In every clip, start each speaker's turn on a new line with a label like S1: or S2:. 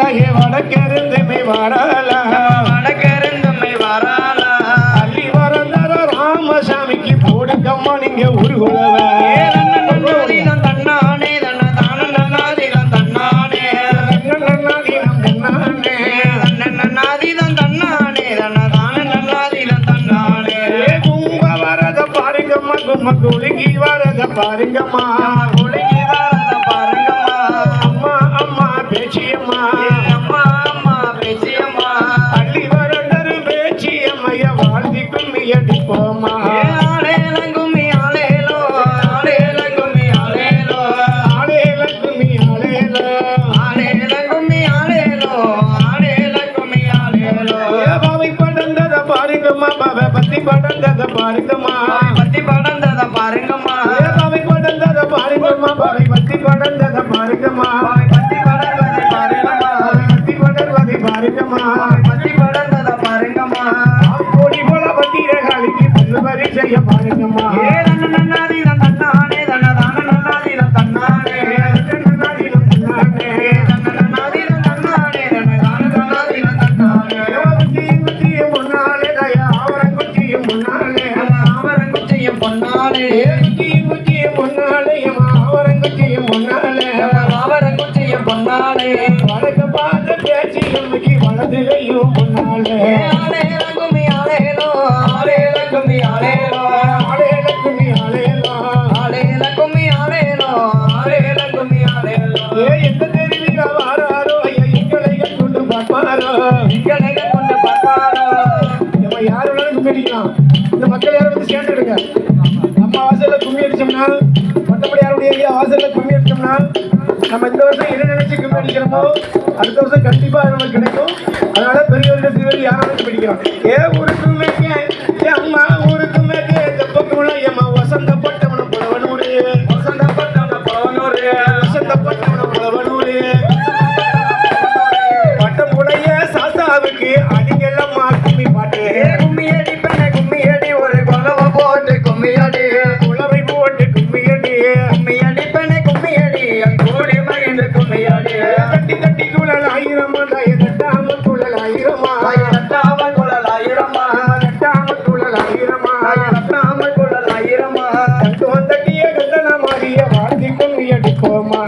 S1: தாயே வடக்கிருந்துமே வரலா
S2: வடக்கிருந்துமே வரலா
S1: அள்ளி வரந்தார ராமசாமிக்கு போடுங்கம்மா நீங்க ஒரு குலவ
S2: தன்னானே தன்ன தான நன்னாதிலம் தன்னானே
S1: நன்னாதிலம் தன்னானே
S2: நன்னாதிலம் தன்னானே தன்ன தான நன்னாதிலம் தன்னானே
S1: கும்ப வரத பாருங்கம்மா கும்ப குலுங்கி வரத பாருங்கம்மா
S2: குலுங்கி வரத பாருங்கம்மா
S1: அம்மா அம்மா பேச்சியம்மா
S2: அம்மா அம்மா பேச்சியம்மா
S1: அள்ளி வரந்தரு பேச்சியம்மைய வாழ்த்தி கும்மி அடிப்போமா
S2: ஆளேலங்கும்மி ஆளேலோ ஆளேலங்கும்மி ஆளேலோ
S1: ஆளேலங்கும்மி ஆளேலோ
S2: ஆளேலங்கும்மி ஆளேலோ ஆளேலங்கும்மி ஆளேலோ
S1: பாவை படந்தத பாருங்கம்மா பாவை பத்தி படந்தத பாருங்கம்மா
S2: பத்தி படந்தத பாருங்கம்மா
S1: பாவை படந்தத பாருங்கம்மா பாவை பத்தி படந்தத பாருங்கம்மா
S2: பத்தி படந்தத பாருங்கம்மா
S1: பத்தி படர்வதை பாருங்கம்மா
S2: பத்தி படந்தத பாருங்கம்மா
S1: கோடி போல பத்திர காலிக்கு பல்லு பரிசைய பாருங்கம்மா
S2: நன்னாதிலம் தன்னானே தன்ன தான நன்னாதிலம் தன்னானே
S1: நன்னாதிலம் தன்னானே
S2: நன்னாதிலம் தன்னானே தன்ன தான நன்னாதிலம் தன்னானே
S1: குச்சியும் முன்னாலே தயா ஆவரங்குச்சியும் முன்னாலே
S2: ஆவரங்குச்சியும் பொன்னாலே
S1: குச்சியும் முன்னாலே ஆவரங்குச்சியும் முன்னாலே
S2: ஆவரங்குச்சியும் பொன்னாலே
S1: வடக்கு பார்த்த பேச்சியும் வலதுகையும் முன்னாலே
S2: ஆளேலங்கும்மி ஆளேலோ ஆளேலங்கும்மி ஆளேலோ
S1: ஆளேலக்கும்மி ஆளேலோ
S2: ஆளேலங்கும்மி ஆளேலோ ஆளேலங்கும்மி ஆளேலோ
S1: எந்த தெருவில வாராரோ எங்களை கொண்டு பார்ப்பாரோ
S2: எங்களை கொண்டு பார்ப்பாரோ
S1: நம்ம யார் வேணாலும் கும்மி அடிக்கலாம் இந்த மக்கள் யாரும் வந்து சேர்ந்துடுங்க நம்ம வாசல்ல கும்மி அடிச்சோம்னா மற்றபடி யாருடைய வாசல்ல கும்மி அடிச்சோம்னா நம்ம இந்த வருஷம் என்ன நினைச்சு கும்மி அடிக்கிறோமோ அடுத்த வருஷம் கண்டிப்பா நமக்கு கிடைக்கும். அதனால பெரியவர்கள் சிறுவர்கள் யாரும் படிக்கிறோம் ஊருக்குமே அம்மா ஊருக்குமே தெப்பக்குள்ள ஏமா வசந்தப்பட்டவன புலவனூரு
S2: வசந்தப்பட்டவன புலவனூரு
S1: வசந்தப்பட்டவன புலவனூரு பட்டமுடைய சாசாவுக்கு அடிங்கெல்லாம் கும்மி பாட்டு
S2: கும்மியடி பெண்ண கும்மியடி ஒரு கொலவை போட்டு கும்மியடி
S1: குளவை போட்டு கும்மியடி
S2: கும்மியடி பெண்ண கும்மியடி கூடி மகிழ்ந்து கும்மியடி
S1: கட்டி கட்டி குழல் ஆயிரமா தட்டாம குழல் ஆயிரமா
S2: தட்டாமல் குழல் ஆயிரமா
S1: தட்டாம குழல் ஆயிரமா
S2: தட்டாமல் குழல் ஆயிரமா
S1: தட்டு வந்தட்டிய கந்தன மாறிய வாழ்த்தி கும்மி அடிப்போமா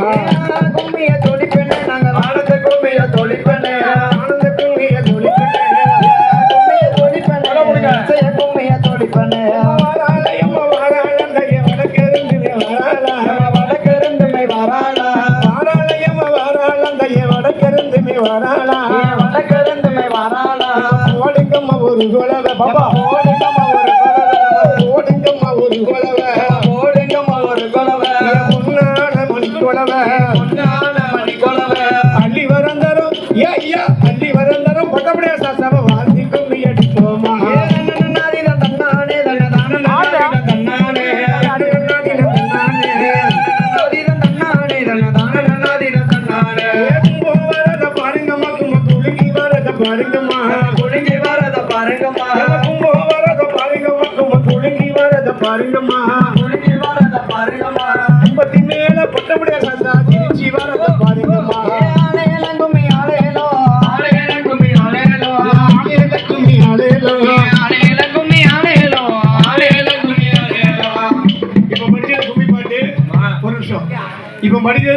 S2: கும்மிய தொழி பெண்ணே நாங்கள் ஆனந்த கும்மிய தொழி பெண்ணே
S1: ஆனந்த கும்மிய தொழிப்பெண்ணே
S2: கும்மிய தொழி பெண்ணே செய்ய கும்மிய தொழி பெண்ணே
S1: வாராலயம் வாராளந்தைய வடக்கெருந்துமே வாராளா
S2: வடக்கிருந்துமை வராளா
S1: வாராலயம் வாராளந்தைய வடக்கெருந்துமே வாராளா
S2: வடக்கிருந்துமை வராளா
S1: ஓடுங்கம்மா ஒரு குலவை பாபா
S2: ஓடுங்கம்மா ஒரு கொலவை
S1: ஓடுங்கம்மா ஒரு குலவை
S2: ஓடுங்கம்மா ஒரு கொலவை
S1: முன்னான மணி குலவை
S2: பொன்னான மணி கொலவை
S1: அள்ளி வரந்தரும் ஐயா அள்ளி வரந்தரும் பொட்டப்படியா சாசாவை வாழ்த்தி கும்மி அடிப்போமா
S2: நன்னாதிலம் தன்னானே தன்ன தான நன்னாதிலம் தன்னானே நன்னாதிலம் தன்னானே தன்ன தான நன்னாதிலம் தன்னானே
S1: வரத பாருங்கம்மா கும்ம குலுங்கி வரத பாருங்கம்மா
S2: குலுங்கி வரத பாருங்கம்மா
S1: கும்ப வரத பாருங்கம்மா கும்ம குலுங்கி வரத பாருங்கம்மா
S2: குலுங்கி வரத பாருங்கம்மா
S1: கும்பத்தின் மேல பொட்டப்படியா